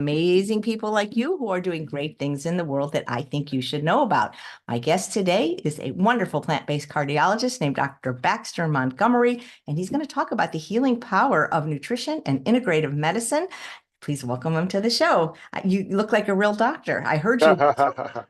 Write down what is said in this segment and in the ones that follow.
Amazing people like you who are doing great things in the world that I think you should know about. My guest today is a wonderful plant-based cardiologist named Dr. Baxter Montgomery, and he's going to talk about the healing power of nutrition and integrative medicine. Please welcome him to the show. You look like a real doctor. I heard you.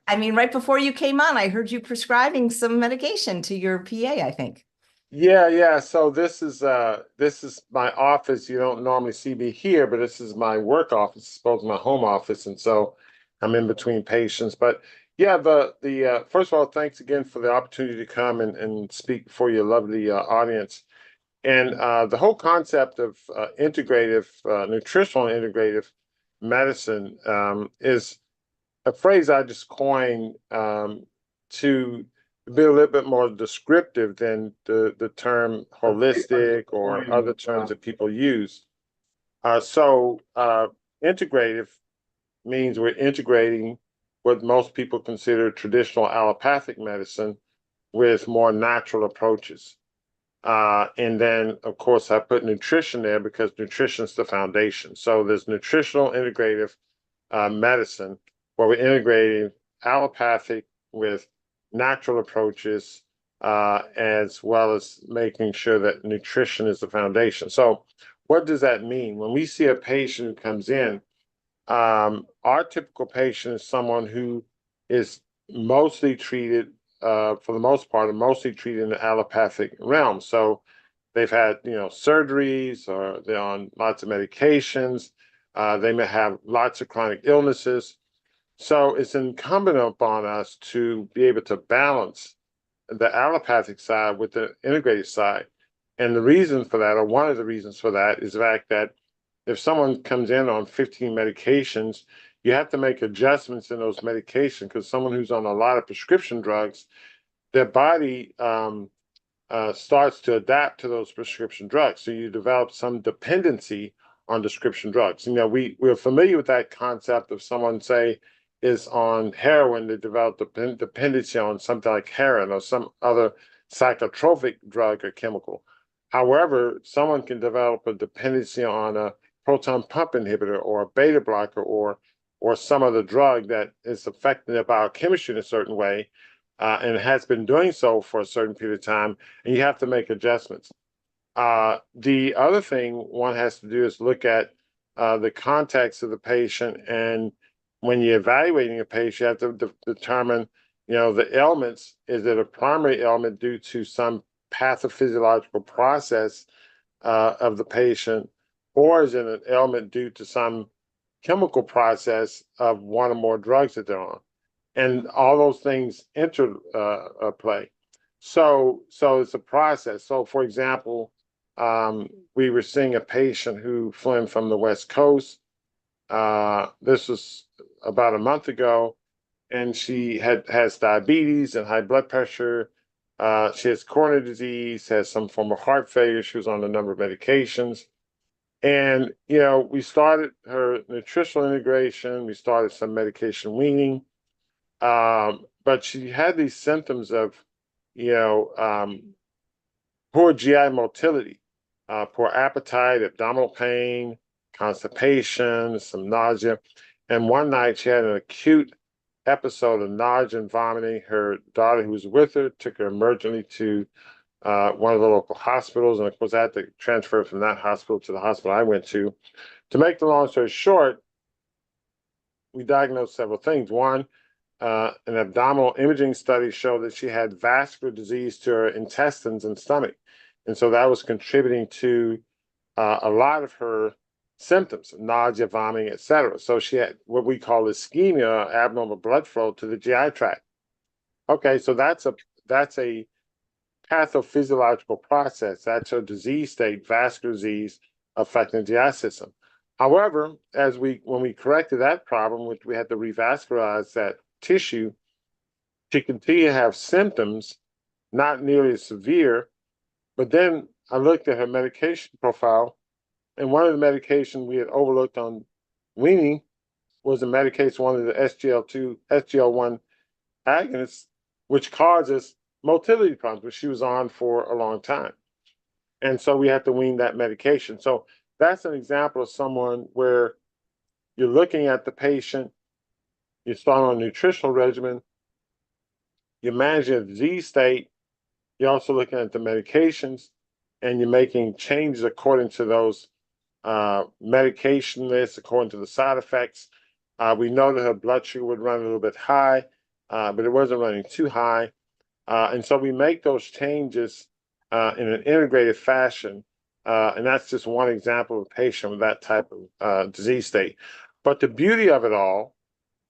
I mean, right before you came on, I heard you prescribing some medication to your PA, I think. Yeah. So this is my office. You don't normally see me here, but this is my work office, it's supposed to be my home office, and so I'm in between patients. But yeah, the first of all, thanks again for the opportunity to come and speak before your lovely audience. And the whole concept of integrative nutritional and integrative medicine is a phrase I just coined to be a little bit more descriptive than the term holistic or other terms that people use. So integrative means we're integrating what most people consider traditional allopathic medicine with more natural approaches. And then, of course, I put nutrition there because nutrition is the foundation. So there's nutritional integrative medicine where we're integrating allopathic with natural approaches, as well as making sure that nutrition is the foundation. So what does that mean? When we see a patient who comes in, our typical patient is someone who is mostly treated, for the most part, mostly treated in the allopathic realm. So they've had, surgeries, or they're on lots of medications. They may have lots of chronic illnesses. So it's incumbent upon us to be able to balance the allopathic side with the integrative side. And the reason for that, or one of the reasons for that, is the fact that if someone comes in on 15 medications, you have to make adjustments in those medications, because someone who's on a lot of prescription drugs, their body starts to adapt to those prescription drugs. So you develop some dependency on prescription drugs. We're familiar with that concept of someone, say, is on heroin, they develop dependency on something like heroin or some other psychotropic drug or chemical. However, someone can develop a dependency on a proton pump inhibitor or a beta blocker, or some other drug that is affecting their biochemistry in a certain way, and has been doing so for a certain period of time, and you have to make adjustments. The other thing one has to do is look at the context of the patient, and when you're evaluating a patient, you have to determine, the ailments. Is it a primary ailment due to some pathophysiological process of the patient, or is it an ailment due to some chemical process of one or more drugs that they're on? And all those things interplay. So it's a process. So, for example, we were seeing a patient who flew in from the West Coast. This was about a month ago, and she has diabetes and high blood pressure. She has coronary disease, has some form of heart failure. She was on a number of medications. And, we started her nutritional integration. We started some medication weaning. But she had these symptoms of, poor GI motility, poor appetite, abdominal pain, constipation, some nausea. And one night she had an acute episode of nausea and vomiting. Her daughter, who was with her, took her emergently to one of the local hospitals. And of course, I had to transfer from that hospital to the hospital I went to. To make the long story short, we diagnosed several things. One, an abdominal imaging study showed that she had vascular disease to her intestines and stomach. And so that was contributing to a lot of her symptoms, nausea, vomiting, etc. So she had what we call ischemia, abnormal blood flow to the GI tract. Okay, so that's a pathophysiological process. That's a disease state, vascular disease affecting the GI system. However, when we corrected that problem, which we had to revascularize that tissue, she continued to have symptoms, not nearly as severe. But then I looked at her medication profile, and one of the medications we had overlooked on weaning was a medication, one of the SGL1 agonists, which causes motility problems, which she was on for a long time. And so we had to wean that medication. So that's an example of someone where, you're looking at the patient, you start on a nutritional regimen, you're managing a disease state, you're also looking at the medications, and you're making changes according to those medication lists, according to the side effects. We know that her blood sugar would run a little bit high, but it wasn't running too high. And so we make those changes in an integrated fashion. And that's just one example of a patient with that type of disease state. But the beauty of it all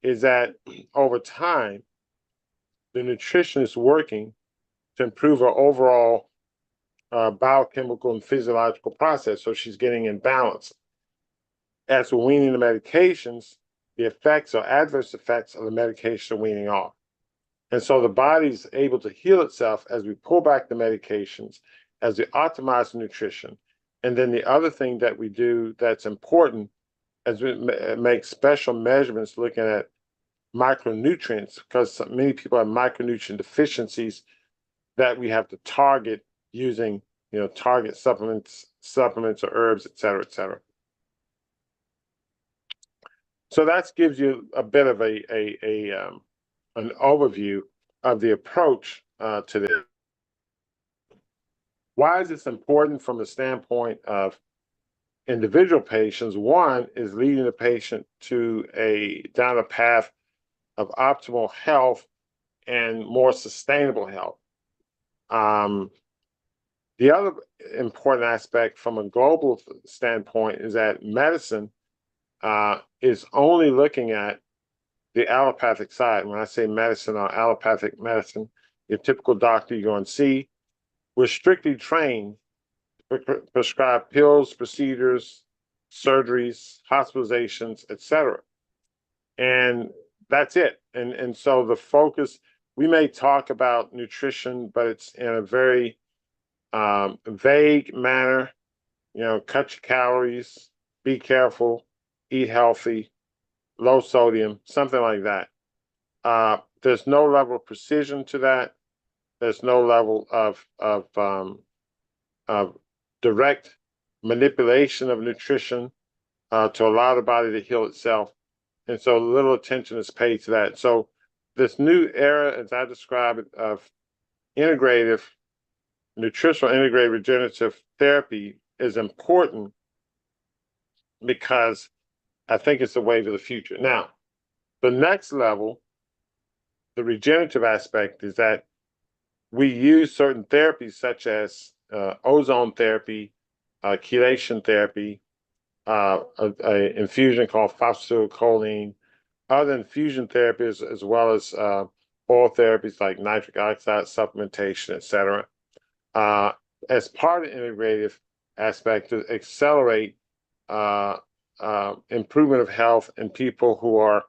is that over time, the nutrition is working to improve her overall biochemical and physiological process. So she's getting in balance. As we're weaning the medications, the effects or adverse effects of the medication are weaning off. And so the body's able to heal itself as we pull back the medications, as we optimize the nutrition. And then the other thing that we do that's important as we make special measurements looking at micronutrients, because many people have micronutrient deficiencies that we have to target using, target supplements or herbs, et cetera, et cetera. So that gives you a bit of an overview of the approach to this. Why is this important from the standpoint of individual patients? One is leading the patient down a path of optimal health and more sustainable health. The other important aspect from a global standpoint is that medicine is only looking at the allopathic side. When I say medicine or allopathic medicine, your typical doctor you go and see, we're strictly trained to prescribe pills, procedures, surgeries, hospitalizations, etc. And that's it. And so the focus, we may talk about nutrition, but it's in a very vague manner. Cut your calories, be careful, eat healthy, low sodium, something like that. There's no level of precision to that. There's no level of direct manipulation of nutrition to allow the body to heal itself. And so little attention is paid to that. So this new era, as I describe it, of integrative, nutritional integrative regenerative therapy is important because I think it's the wave of the future. Now, the next level, the regenerative aspect, is that we use certain therapies such as ozone therapy, chelation therapy, an infusion called phosphatidylcholine, other infusion therapies, as well as oil therapies like nitric oxide supplementation, etc. As part of the integrative aspect to accelerate improvement of health in people who are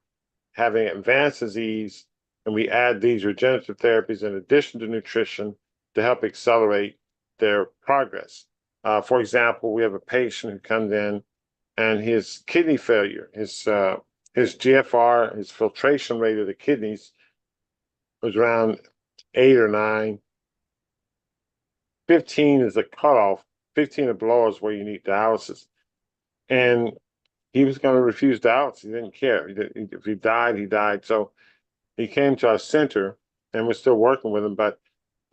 having advanced disease, and we add these regenerative therapies in addition to nutrition to help accelerate their progress. For example, we have a patient who comes in and his kidney failure, his GFR, his filtration rate of the kidneys was around 8 or 9. 15 is a cutoff. 15 or below is where you need dialysis. And he was going to refuse dialysis. He didn't care. If he died, he died. So he came to our center, and we're still working with him, but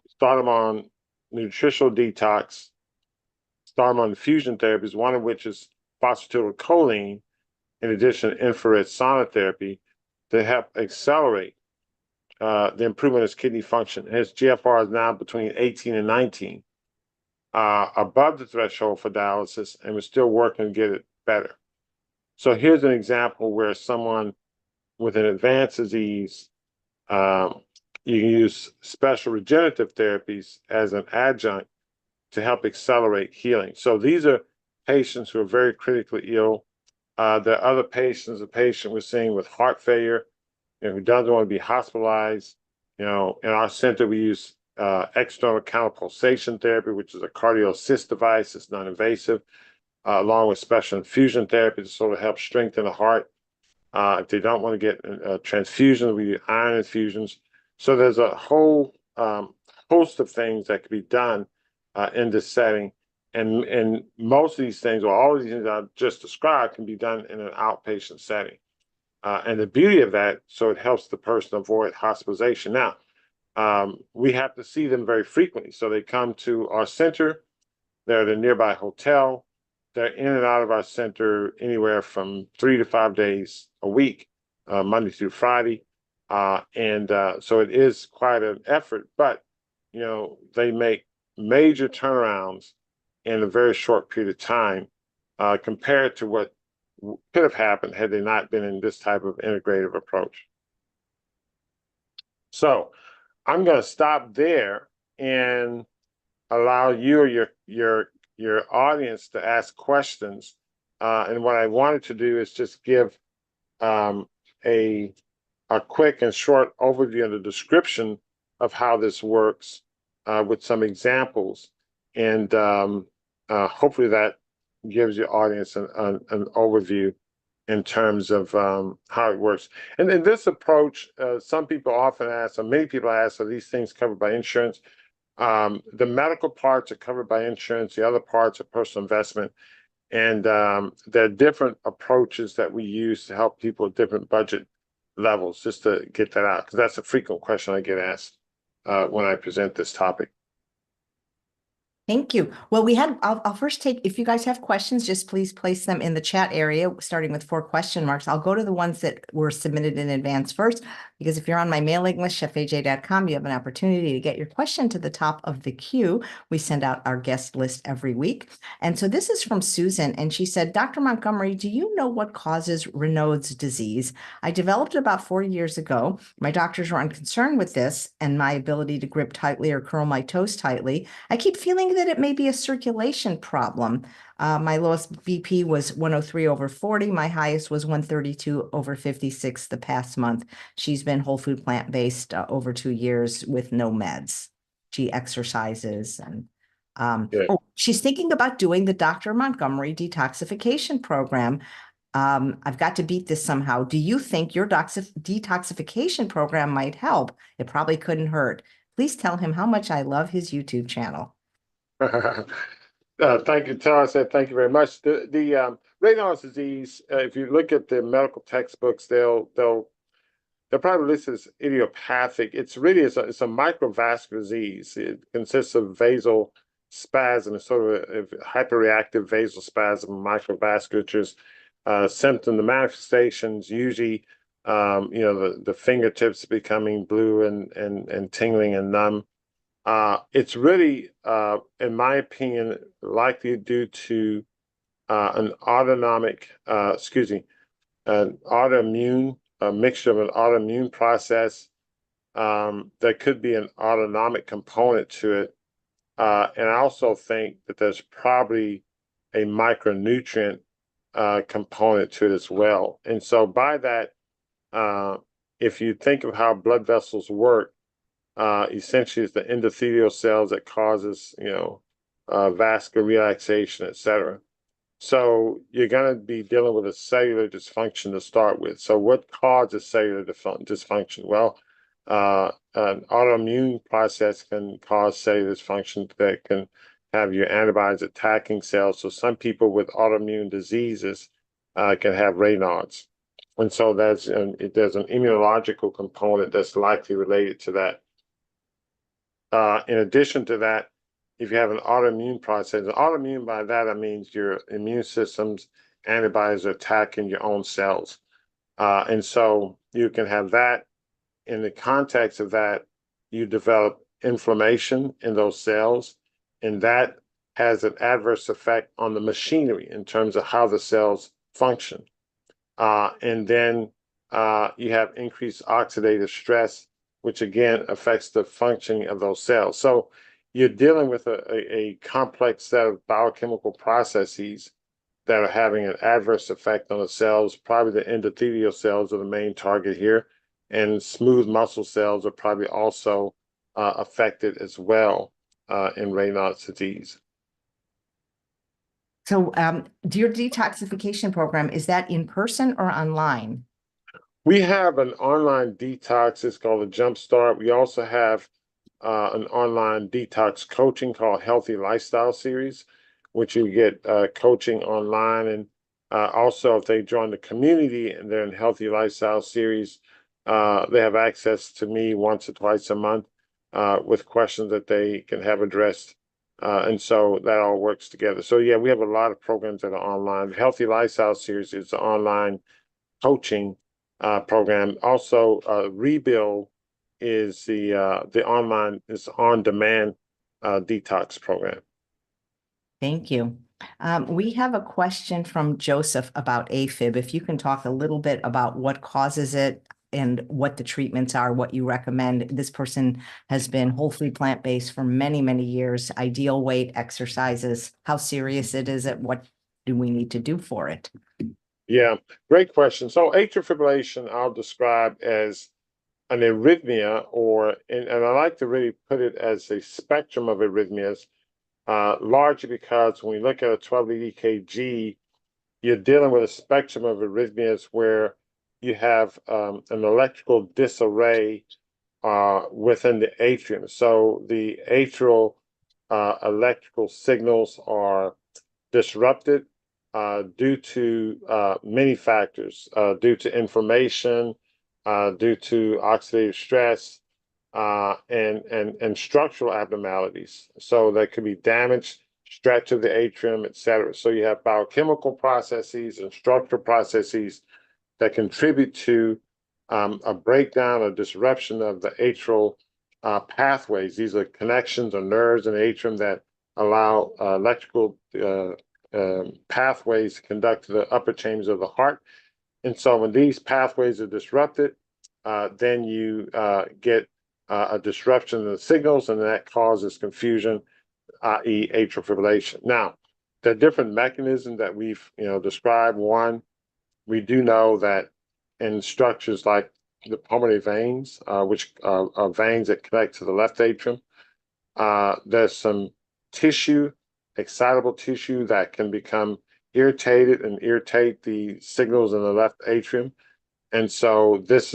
start him on nutritional detox, start him on infusion therapies, one of which is phosphatidylcholine, in addition to infrared sauna therapy, to help accelerate the improvement of his kidney function. His GFR is now between 18 and 19, above the threshold for dialysis, and we're still working to get it better. So here's an example where someone with an advanced disease, you can use special regenerative therapies as an adjunct to help accelerate healing. So these are patients who are very critically ill. There are other patients, a patient we're seeing with heart failure, who doesn't want to be hospitalized. In our center, we use external counterpulsation therapy, which is a cardio assist device. It's non-invasive, along with special infusion therapy to sort of help strengthen the heart. If they don't want to get a transfusion, we do iron infusions. So there's a whole host of things that can be done in this setting. And most of these things, or all of these things I just described, can be done in an outpatient setting. And the beauty of that, so it helps the person avoid hospitalization. Now, we have to see them very frequently. So they come to our center, they're at a nearby hotel, they're in and out of our center anywhere from 3 to 5 days a week, Monday through Friday. So it is quite an effort, but they make major turnarounds in a very short period of time, compared to what could have happened had they not been in this type of integrative approach. So I'm going to stop there and allow you or your audience to ask questions. And what I wanted to do is just give a quick and short overview of the description of how this works, with some examples, and hopefully that gives your audience an overview in terms of how it works. And in this approach, some people often ask, or many people ask, are these things covered by insurance? The medical parts are covered by insurance. The other parts are personal investment. And there are different approaches that we use to help people with different budget levels, just to get that out, because that's a frequent question I get asked when I present this topic. Thank you. Well, I'll first take, if you guys have questions, just please place them in the chat area, starting with 4 question marks. I'll go to the ones that were submitted in advance first, because if you're on my mailing list, chefaj.com, you have an opportunity to get your question to the top of the queue. We send out our guest list every week. And so this is from Susan, and she said, Dr. Montgomery, do you know what causes Raynaud's disease? I developed it about 4 years ago. My doctors were unconcerned with this and my ability to grip tightly or curl my toes tightly. I keep feeling that it may be a circulation problem. My lowest BP was 103/40. My highest was 132/56 the past month. She's been whole food plant-based over 2 years with no meds. She exercises and she's thinking about doing the Dr. Montgomery detoxification program. I've got to beat this somehow. Do you think your detoxification program might help? It probably couldn't hurt. Please tell him how much I love his YouTube channel. Thank you, Tara. I said thank you very much. The Raynaud's disease, if you look at the medical textbooks, they'll probably list it as idiopathic. It's a microvascular disease. It consists of vasospasm, sort of a hyperreactive vasospasm, microvasculatures. The manifestations usually, the fingertips becoming blue and tingling and numb. It's really, in my opinion, likely due to an autoimmune, a mixture of an autoimmune process. There could be an autonomic component to it. And I also think that there's probably a micronutrient component to it as well. And so by that, if you think of how blood vessels work, essentially it's the endothelial cells that causes, vascular relaxation, etc. So you're going to be dealing with a cellular dysfunction to start with. So what causes cellular dysfunction? Well, an autoimmune process can cause cellular dysfunction that can have your antibodies attacking cells. So some people with autoimmune diseases can have Raynaud's. And so there's an immunological component that's likely related to that. In addition to that, if you have an autoimmune process, autoimmune, by that I mean your immune system's antibodies are attacking your own cells. And so you can have that. In the context of that, you develop inflammation in those cells, and that has an adverse effect on the machinery in terms of how the cells function. And then you have increased oxidative stress, which again affects the functioning of those cells. So you're dealing with a complex set of biochemical processes that are having an adverse effect on the cells. Probably the endothelial cells are the main target here, and smooth muscle cells are probably also affected as well in Raynaud's disease. So your detoxification program, is that in person or online? We have an online detox. It's called a Jumpstart. We also have an online detox coaching called Healthy Lifestyle Series. which you get coaching online. And also, if they join the community and they're in Healthy Lifestyle Series, they have access to me once or twice a month with questions that they can have addressed. And so that all works together. So yeah, we have a lot of programs that are online. The Healthy Lifestyle Series is an online coaching program. Also, Rebuild is the online, is on-demand detox program. Thank you. We have a question from Joseph about AFib. If you can talk a little bit about what causes it and what the treatments are, what you recommend. This person has been whole food plant-based for many, many years, ideal weight, exercises, how serious it is, and what do we need to do for it? Yeah, great question. So atrial fibrillation, I'll describe as an arrhythmia, and I like to really put it as a spectrum of arrhythmias, largely because when we look at a 12-lead EKG, you're dealing with a spectrum of arrhythmias where you have an electrical disarray within the atrium. So the atrial electrical signals are disrupted due to many factors, due to inflammation, due to oxidative stress, and structural abnormalities. So there could be damage, stretch of the atrium, etc. So you have biochemical processes and structural processes that contribute to a breakdown or disruption of the atrial pathways. These are connections or nerves in the atrium that allow electrical pathways to conduct to the upper chambers of the heart. And so when these pathways are disrupted, then you get a disruption of the signals, and that causes confusion, i.e. atrial fibrillation. Now, there are different mechanisms that we've described. One, we do know that in structures like the pulmonary veins, which are veins that connect to the left atrium, there's some tissue, excitable tissue, that can become irritated and irritate the signals in the left atrium. And so this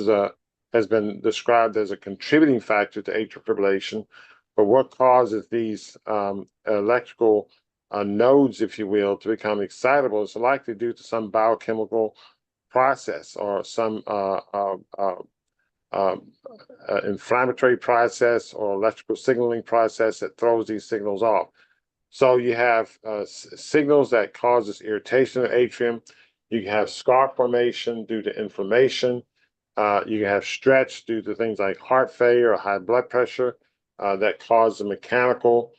has been described as a contributing factor to atrial fibrillation. But what causes these electrical nodes, if you will, to become excitable is likely due to some biochemical process or some inflammatory process or electrical signaling process that throws these signals off. So you have signals that causes irritation in the atrium. You can have scar formation due to inflammation. You can have stretch due to things like heart failure or high blood pressure that cause a mechanical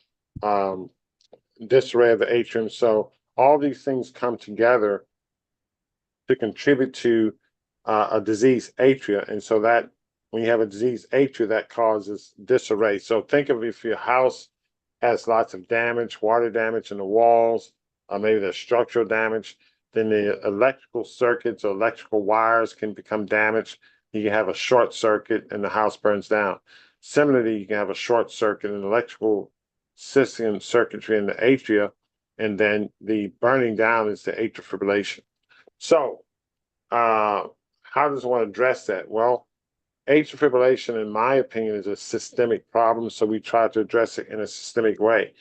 disarray of the atrium. So all these things come together to contribute to a diseased atria. And so that when you have a diseased atria, that causes disarray. So think of if your house has lots of damage, water damage in the walls, maybe there's structural damage, then the electrical circuits or electrical wires can become damaged. You can have a short circuit and the house burns down. Similarly, you can have a short circuit in electrical system circuitry in the atria, and then the burning down is the atrial fibrillation. So, how does one address that? Well, atrial fibrillation, in my opinion, is a systemic problem, so we try to address it in a systemic way.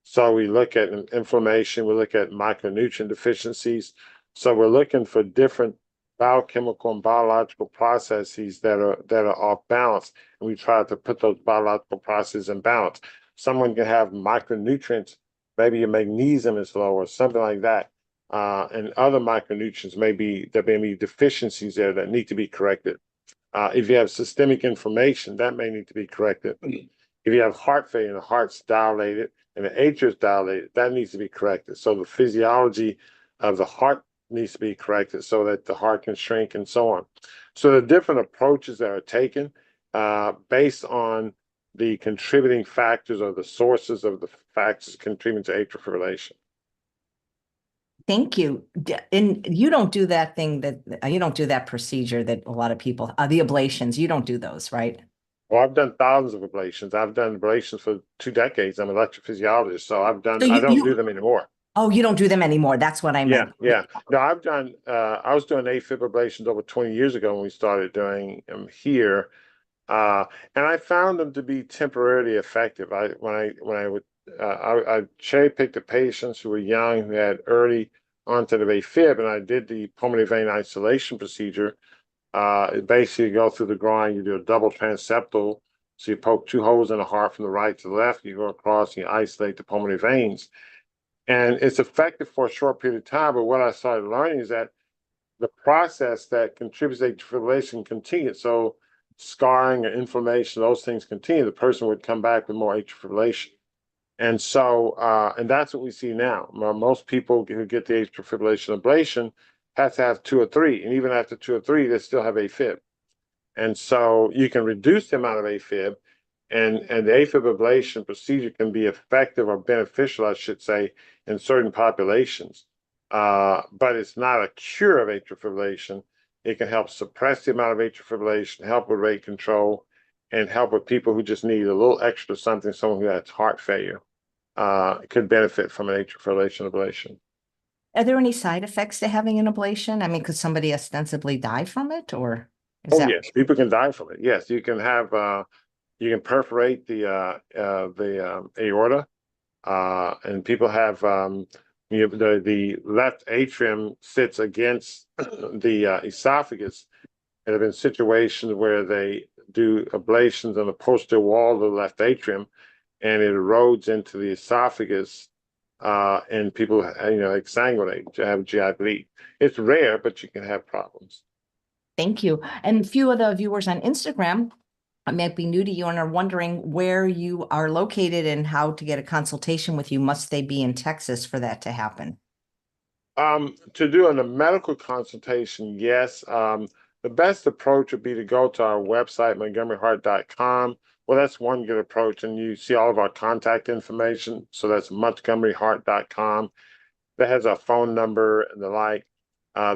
So we look at inflammation, we look at micronutrient deficiencies. So we're looking for different biochemical and biological processes that are off balance, and we try to put those biological processes in balance. Someone can have micronutrients, maybe your magnesium is low or something like that, and other micronutrients there may be deficiencies there that need to be corrected. If you have systemic inflammation, that may need to be corrected. If you have heart failure and the heart's dilated and the atria is dilated, that needs to be corrected. So the physiology of the heart needs to be corrected so that the heart can shrink and so on. So the different approaches that are taken based on the contributing factors or the sources of the factors contributing to atrial fibrillation. Thank you. And you don't do that thing you don't do that procedure that a lot of people, the ablations, you don't do those, right? Well, I've done thousands of ablations. I've done ablations for 2 decades. I'm an electrophysiologist, so I don't do them anymore. Oh, you don't do them anymore. That's what I meant. Yeah. No, I was doing AFib ablations over 20 years ago when we started doing them here. And I found them to be temporarily effective. When I would I cherry-picked the patients who were young, who had early onset of AFib, and I did the pulmonary vein isolation procedure. Basically, you go through the groin, you do a double transeptal. So you poke two holes in the heart from the right to the left, you go across and you isolate the pulmonary veins. And it's effective for a short period of time. But what I started learning is that the process that contributes to atrial fibrillation continues. So scarring or inflammation, those things continue. The person would come back with more atrial fibrillation. And so, and that's what we see now. Most people who get the atrial fibrillation ablation have to have two or three. And even after two or three, they still have AFib. And so you can reduce the amount of AFib, and the AFib ablation procedure can be effective or beneficial, I should say, in certain populations. But it's not a cure of atrial fibrillation. It can help suppress the amount of atrial fibrillation, help with rate control, and help with people who just need a little extra something, someone who has heart failure could benefit from an atrial fibrillation ablation. Are there any side effects to having an ablation? I mean, could somebody ostensibly die from it, or is Oh that yes, people can die from it. Yes, you can have you can perforate the aorta, and people have the left atrium sits against the esophagus, and there have been situations where they do ablations on the posterior wall of the left atrium, and it erodes into the esophagus, and people exsanguinate, have GI bleed. It's rare, but you can have problems. Thank you. And a few of the viewers on Instagram might be new to you and are wondering where you are located and how to get a consultation with you. Must they be in Texas for that to happen? To do a medical consultation, yes. The best approach would be to go to our website, montgomeryheart.com. Well, that's one good approach, and you see all of our contact information. So that's montgomeryheart.com. That has our phone number and the like.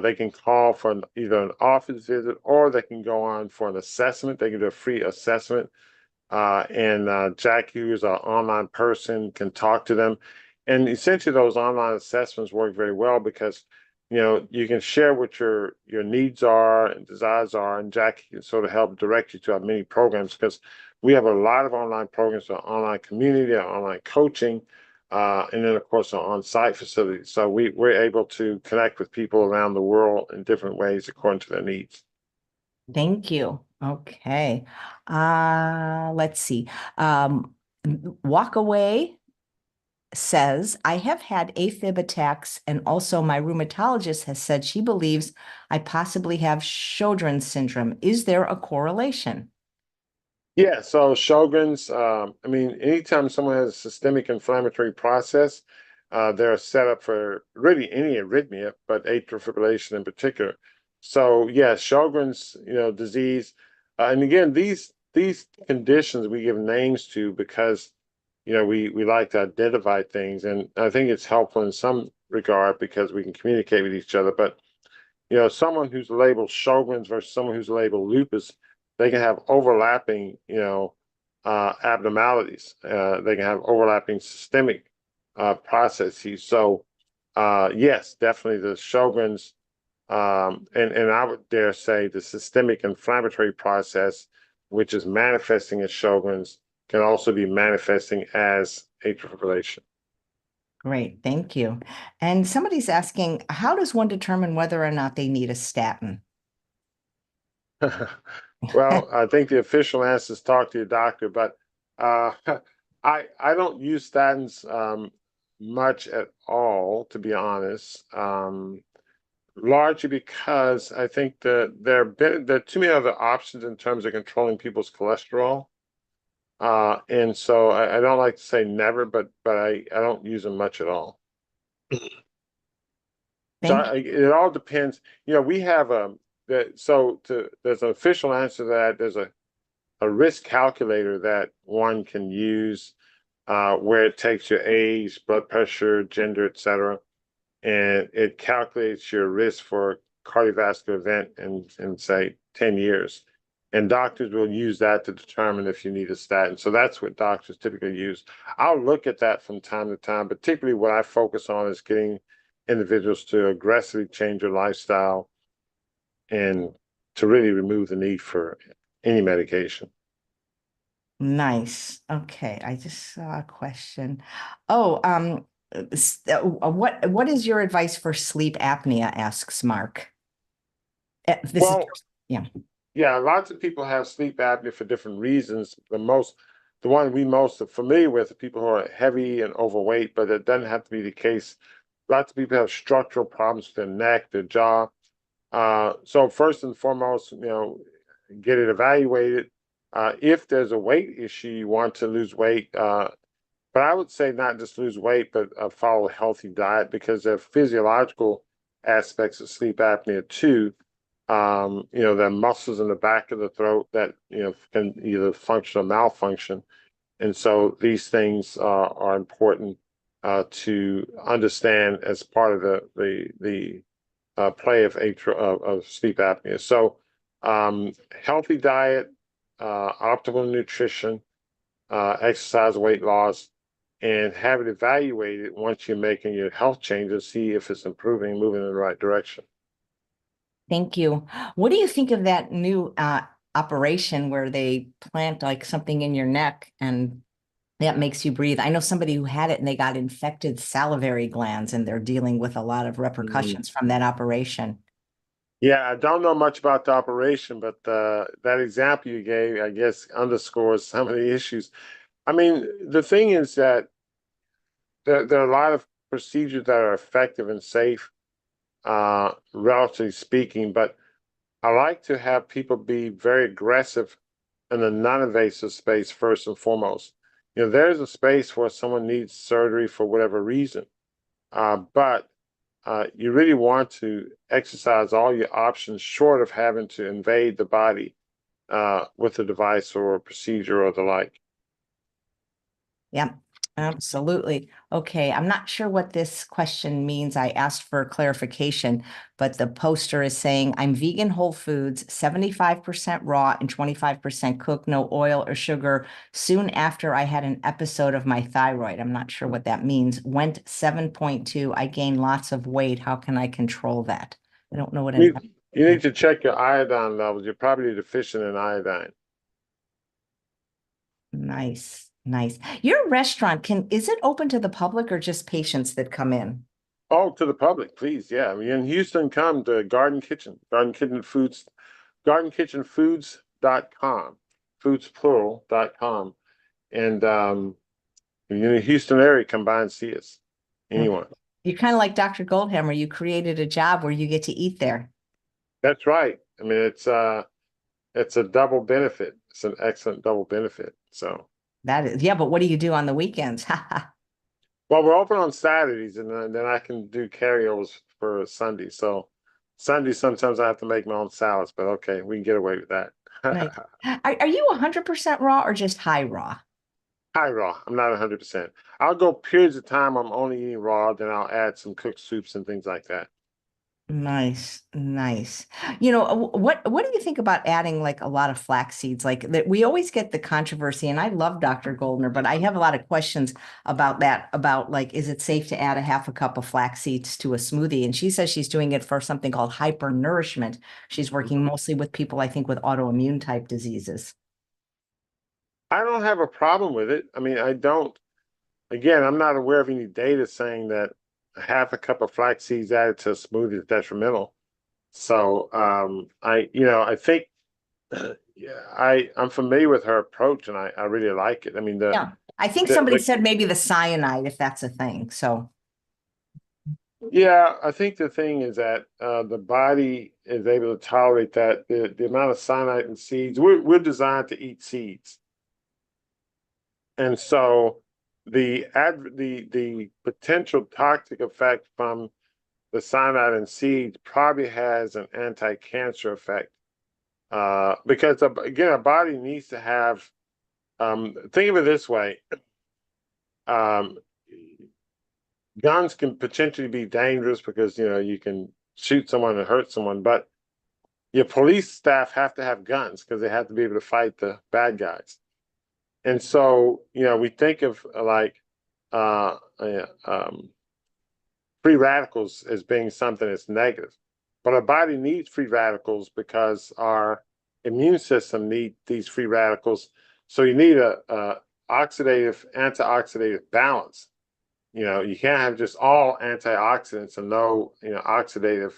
They can call for either an office visit, or they can go on for an assessment. They can do a free assessment. And Jackie, who is an online person, can talk to them. And essentially, those online assessments work very well because you can share what your needs are and desires are, and Jackie can sort of help direct you to our many programs, because we have a lot of online programs, our online community, our online coaching, and then of course our on-site facilities. So we're able to connect with people around the world in different ways according to their needs. Thank you. Okay. Let's see. Walk Away says, I have had AFib attacks, and also my rheumatologist has said she believes I possibly have Sjogren's syndrome. Is there a correlation? Yeah, so Sjogren's, I mean, anytime someone has a systemic inflammatory process, they're set up for really any arrhythmia, but atrial fibrillation in particular. So yeah, Sjogren's, disease, and again, these conditions we give names to because we like to identify things, and I think it's helpful in some regard because we can communicate with each other. But someone who's labeled Sjogren's versus someone who's labeled lupus, they can have overlapping, abnormalities. They can have overlapping systemic processes. So, yes, definitely the Sjogren's, and I would dare say the systemic inflammatory process, which is manifesting as Sjogren's, can also be manifesting as atrial fibrillation. Great, thank you. And somebody's asking, how does one determine whether or not they need a statin? Well, I think the official answer is talk to your doctor, but uh, I don't use statins much at all, to be honest. Largely because I think that there are too many other options in terms of controlling people's cholesterol. And so I don't like to say never, but I don't use them much at all. So Thank it all depends. We have there's an official answer to that. There's a risk calculator that one can use, where it takes your age, blood pressure, gender, etc., and it calculates your risk for cardiovascular event in say 10 years. And doctors will use that to determine if you need a statin. So that's what doctors typically use. I'll look at that from time to time, but typically what I focus on is getting individuals to aggressively change their lifestyle and to really remove the need for any medication. Nice. Okay, I just saw a question. Oh, what is your advice for sleep apnea? Asks Mark. This is, Well, yeah. yeah, lots of people have sleep apnea for different reasons. The one we most are familiar with are people who are heavy and overweight, but it doesn't have to be the case. Lots of people have structural problems with their neck, their jaw. So first and foremost, get it evaluated. If there's a weight issue, you want to lose weight. But I would say not just lose weight, but follow a healthy diet because there are physiological aspects of sleep apnea too. There are muscles in the back of the throat that, can either function or malfunction. And so these things are important to understand as part of the play of sleep apnea. So healthy diet, optimal nutrition, exercise, weight loss, and have it evaluated once you're making your health changes, see if it's improving, moving in the right direction. Thank you. What do you think of that new operation where they plant like something in your neck and that makes you breathe? I know somebody who had it and they got infected salivary glands and they're dealing with a lot of Mm. repercussions from that operation. Yeah, I don't know much about the operation, but that example you gave, I guess, underscores some of the issues. I mean, the thing is that there are a lot of procedures that are effective and safe, relatively speaking, but I like to have people be very aggressive in the non-invasive space first and foremost. There's a space where someone needs surgery for whatever reason, but you really want to exercise all your options short of having to invade the body with a device or a procedure or the like. Yeah, absolutely. Okay, I'm not sure what this question means. I asked for clarification, but the poster is saying I'm vegan whole foods, 75% raw and 25% cooked, no oil or sugar. Soon after I had an episode of my thyroid. I'm not sure what that means. Went 7.2. I gained lots of weight. How can I control that? I don't know what an You need to check your iodine levels. You're probably deficient in iodine. nice, nice. Your restaurant is it open to the public or just patients that come in? Oh, to the public, please. Yeah. I mean, in Houston, come to Garden Kitchen, Garden Kitchen Foods, gardenkitchenfoods.com, foods plural.com. And if you're in the Houston area, come by and see us. Anyone. You're kind of like Dr. Goldhammer. You created a job where you get to eat there. That's right. I mean, it's a double benefit. It's an excellent double benefit. So, That is, yeah, but what do you do on the weekends? well, we're open on Saturdays, and then I can do carryovers for Sunday. So, Sunday sometimes I have to make my own salads, but okay, we can get away with that. Nice. Are you 100% raw or just high raw? High raw. I'm not 100%. I'll go periods of time I'm only eating raw, then I'll add some cooked soups and things like that. Nice, nice. What do you think about adding like a lot of flax seeds? Like that we always get the controversy, and I love Dr. Goldner, but I have a lot of questions about that, about like, is it safe to add a half a cup of flax seeds to a smoothie? And she says she's doing it for something called hypernourishment. She's working Mhm. mostly with people, I think, with autoimmune type diseases. I don't have a problem with it. I mean, I don't, again, I'm not aware of any data saying that half a cup of flax seeds added to a smoothie is detrimental. So I think yeah, I'm familiar with her approach and I really like it. I mean Yeah. I think somebody the said maybe the cyanide, if that's a thing. So yeah, I think the thing is that the body is able to tolerate that. The amount of cyanide in seeds, we're designed to eat seeds. And so the potential toxic effect from the cyanide in seeds probably has an anti-cancer effect. Because again, our body needs to have think of it this way. Um, Guns can potentially be dangerous because you can shoot someone and hurt someone, but your police staff have to have guns because they have to be able to fight the bad guys. And so, we think of like uh, uh, um, free radicals as being something that's negative, but our body needs free radicals because our immune system needs these free radicals So you need a oxidative, antioxidative balance. You can't have just all antioxidants and no, oxidative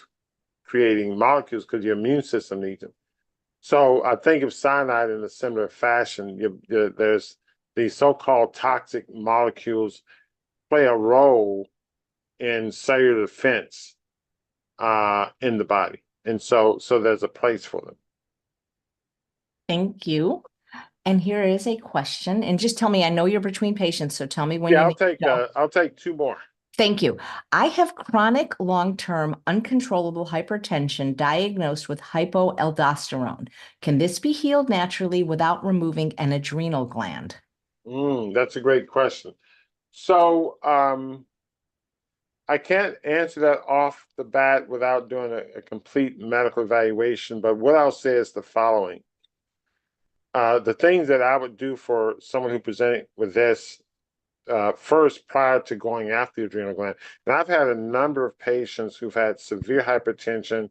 creating molecules because your immune system needs them. So I think of cyanide in a similar fashion. There's these so-called toxic molecules play a role in cellular defense in the body. And so there's a place for them. Thank you. And here is a question. And just tell me, I know you're between patients, so tell me when Yeah, you I'll need to take go. I'll take two more. Thank you. I have chronic long-term uncontrollable hypertension diagnosed with hypoaldosterone. Can this be healed naturally without removing an adrenal gland? That's a great question. So I can't answer that off the bat without doing a complete medical evaluation, but what I'll say is the following. The things that I would do for someone who presented with this first prior to going after the adrenal gland. And I've had a number of patients who've had severe hypertension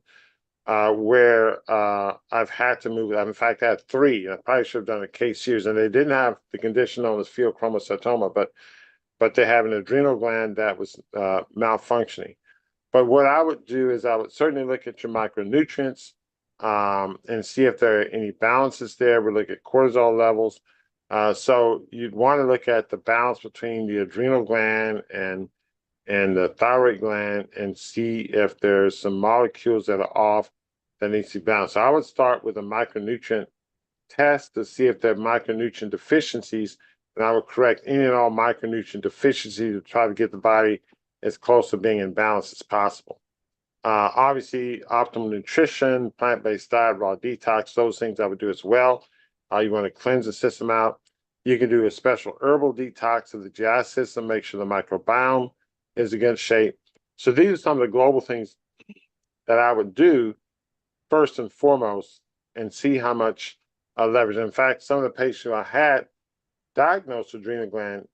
where I've had to move. I've in fact had three. I probably should have done a case series, and they didn't have the condition known as pheochromocytoma, but they have an adrenal gland that was malfunctioning. But what I would do is I would certainly look at your micronutrients and see if there are any balances there. We look at cortisol levels. So you'd want to look at the balance between the adrenal gland and the thyroid gland and see if there's some molecules that are off that needs to be balanced. So I would start with a micronutrient test to see if there are micronutrient deficiencies, and I would correct any and all micronutrient deficiencies to try to get the body as close to being in balance as possible. Obviously, optimal nutrition, plant-based diet, raw detox, those things I would do as well. You want to cleanse the system out. You can do a special herbal detox of the GI system, make sure the microbiome is in good shape. So these are some of the global things that I would do first and foremost and see how much leverage. In fact, some of the patients I had diagnosed with adrenal gland,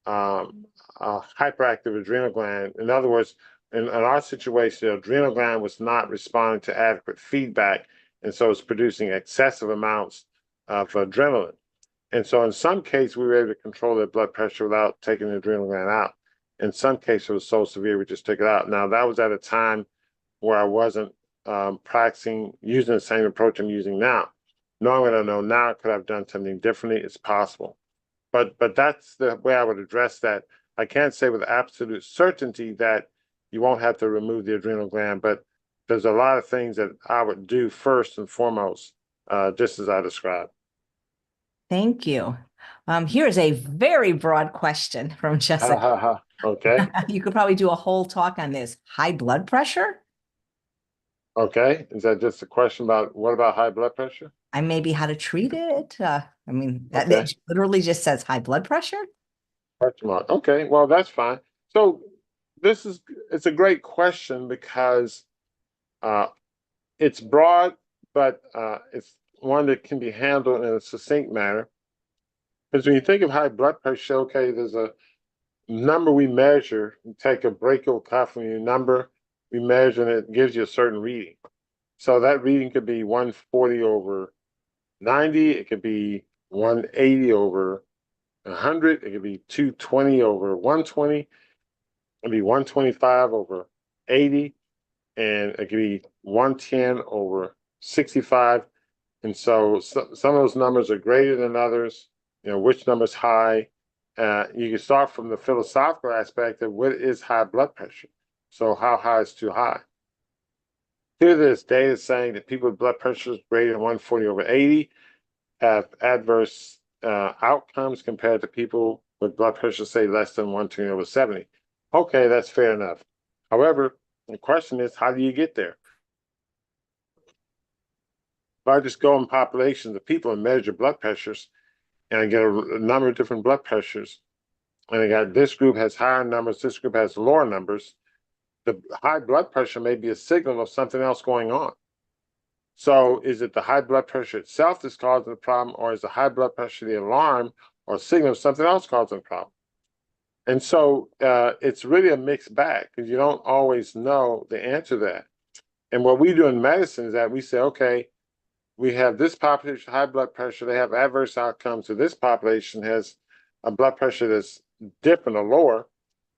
hyperactive adrenal gland. In other words, in our situation, the adrenal gland was not responding to adequate feedback, and so it's producing excessive amounts of adrenaline. And so in some cases, we were able to control their blood pressure without taking the adrenal gland out. In some cases, it was so severe, we just took it out. Now, that was at a time where I wasn't practicing using the same approach I'm using now. Knowing what I know now, could I have done something differently? It's possible. But that's the way I would address that. I can't say with absolute certainty that you won't have to remove the adrenal gland, but there's a lot of things that I would do first and foremost, just as I described. Thank you. Here's a very broad question from Jessica. Okay. You could probably do a whole talk on this. High blood pressure? Okay. Is that just a question about what about high blood pressure? And maybe how to treat it? I mean, that Okay. literally just says high blood pressure. Question mark. Okay. Well, that's fine. So it's a great question because it's broad, but it's one that can be handled in a succinct manner. Because when you think of high blood pressure, okay, there's a number we measure. You take a brachial cuff number, we measure, and it gives you a certain reading. So that reading could be 140 over 90. It could be 180 over 100. It could be 220 over 120. It could be 125 over 80. And it could be 110 over 65. And so some of those numbers are greater than others. Which number's high? You can start from the philosophical aspect of what is high blood pressure. So how high is too high? Here there's data saying that people with blood pressure greater than 140 over 80 have adverse outcomes compared to people with blood pressure, say, less than 120 over 70. Okay, that's fair enough. However, the question is, how do you get there? If I just go in populations of people and measure blood pressures, and I get a number of different blood pressures, and I got this group has higher numbers, this group has lower numbers, the high blood pressure may be a signal of something else going on. So is it the high blood pressure itself that's causing the problem, or is the high blood pressure the alarm or signal of something else causing the problem? And so it's really a mixed bag because you don't always know the answer to that. And what we do in medicine is that we say, okay, we have this population, high blood pressure, they have adverse outcomes. So this population has a blood pressure that's different or lower.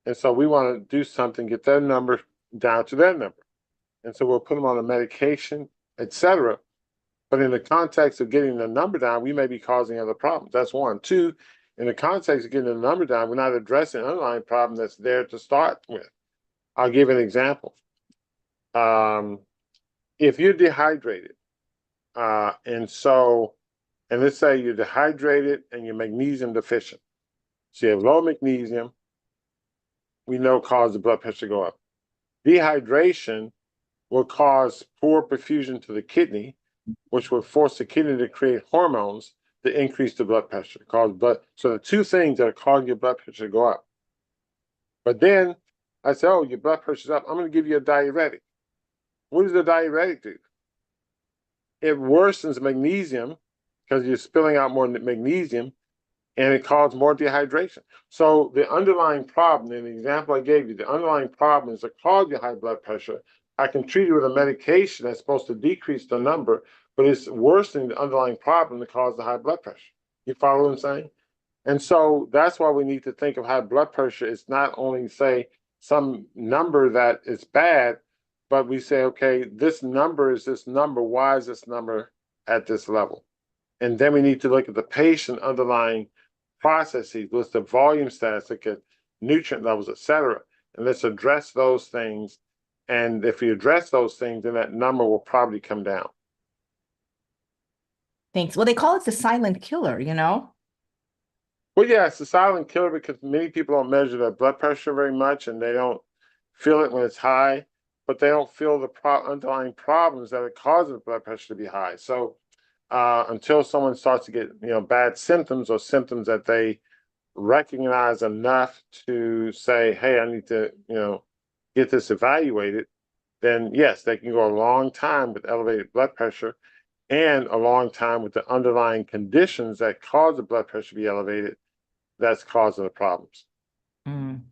And so we want to do something, get their number down to their number. And so we'll put them on a medication, etc. But in the context of getting the number down, we may be causing other problems. That's one. Two, in the context of getting the number down, we're not addressing an underlying problem that's there to start with. I'll give an example. If you're dehydrated, and let's say you're dehydrated and you're magnesium deficient. So you have low magnesium, we know causes the blood pressure to go up. Dehydration will cause poor perfusion to the kidney, which will force the kidney to create hormones to increase the blood pressure. So the two things that are causing your blood pressure to go up. But then I say, oh, your blood pressure's up. I'm going to give you a diuretic. What does the diuretic do? It worsens magnesium because you're spilling out more magnesium, and it causes more dehydration. So the underlying problem, in the example I gave you, the underlying problem is the cause of your high blood pressure. I can treat it with a medication that's supposed to decrease the number, but it's worsening the underlying problem that causes the high blood pressure. You follow what I'm saying? And so that's why we need to think of high blood pressure. It's not only, say, some number that is bad, but we say, okay, this number is this number. Why is this number at this level? And then we need to look at the patient underlying processes, what's the volume status, look at nutrient levels, etc. And let's address those things. And if we address those things, then that number will probably come down. Thanks. Well, they call it the silent killer, you know? Well, yeah, it's a silent killer because many people don't measure their blood pressure very much, and they don't feel it when it's high, but they don't feel the underlying problems that are causing the blood pressure to be high. So until someone starts to get, bad symptoms or symptoms that they recognize enough to say, hey, I need to, get this evaluated, then yes, they can go a long time with elevated blood pressure and a long time with the underlying conditions that cause the blood pressure to be elevated that's causing the problems. Mm.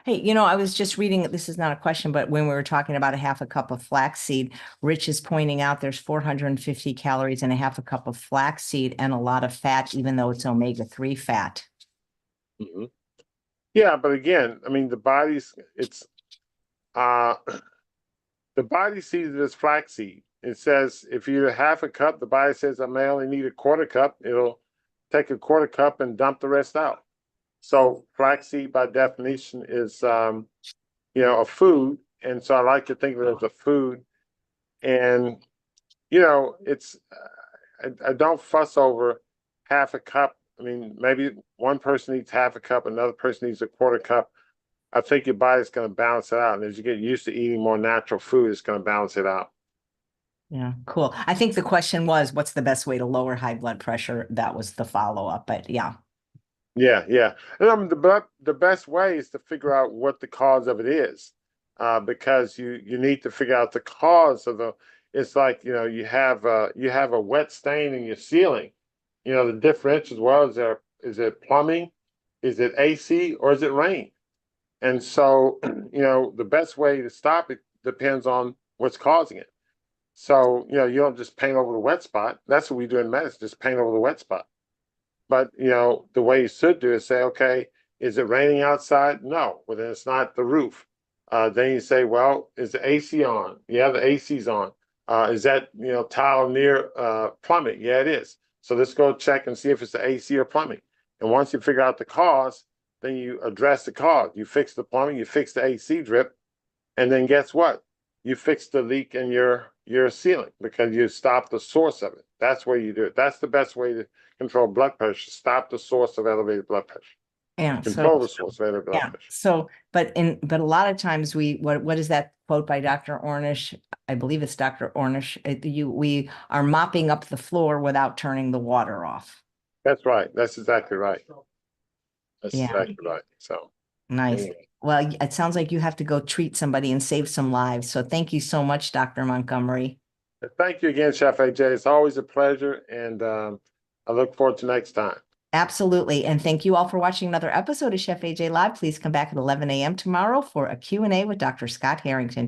Hey, I was just reading, this is not a question, but when we were talking about a half a cup of flaxseed, Rich is pointing out there's 450 calories in a half a cup of flaxseed and a lot of fat, even though it's omega-3 fat. Mm-hmm. Yeah, but again, I mean, the body sees it as flaxseed. It says if you eat a half a cup, the body says I may only need a quarter cup. It'll take a quarter cup and dump the rest out. So flaxseed, by definition, is a food, and so I like to think of it as a food. And it's I don't fuss over half a cup. I mean, maybe one person eats half a cup, another person eats a quarter cup. I think your body's going to balance it out, and as you get used to eating more natural food, it's going to balance it out. Yeah, cool. I think the question was, what's the best way to lower high blood pressure? That was the follow-up, but yeah. Yeah. And the best way is to figure out what the cause of it is, because you need to figure out the cause of it's like, you have a wet stain in your ceiling. The differential, well, is it plumbing? Is it AC, or is it rain? And so, the best way to stop it depends on what's causing it. So, you don't just paint over the wet spot. That's what we do in medicine, just paint over the wet spot. But, the way you should do is say, okay, is it raining outside? No. Well, then it's not the roof. Then you say, well, is the AC on? Yeah, the AC's on. Is that, tile near plumbing? Yeah, it is. So let's go check and see if it's the AC or plumbing. And once you figure out the cause, then you address the cause. You fix the plumbing, you fix the AC drip, and then guess what? You fix the leak in your ceiling because you stop the source of it. That's where you do it. That's the best way to control blood pressure. Stop the source of elevated blood pressure. Yeah. Control the source of elevated blood pressure. So, but a lot of times what is that quote by Dr. Ornish? I believe it's Dr. Ornish. We are mopping up the floor without turning the water off. That's right. That's exactly right. That's exactly right. So nice. Anyway. Well, it sounds like you have to go treat somebody and save some lives. So thank you so much, Dr. Montgomery. Thank you again, Chef AJ. It's always a pleasure, and I look forward to next time. Absolutely. And thank you all for watching another episode of Chef AJ Live. Please come back at 11 a.m. tomorrow for a Q&A with Dr. Scott Harrington.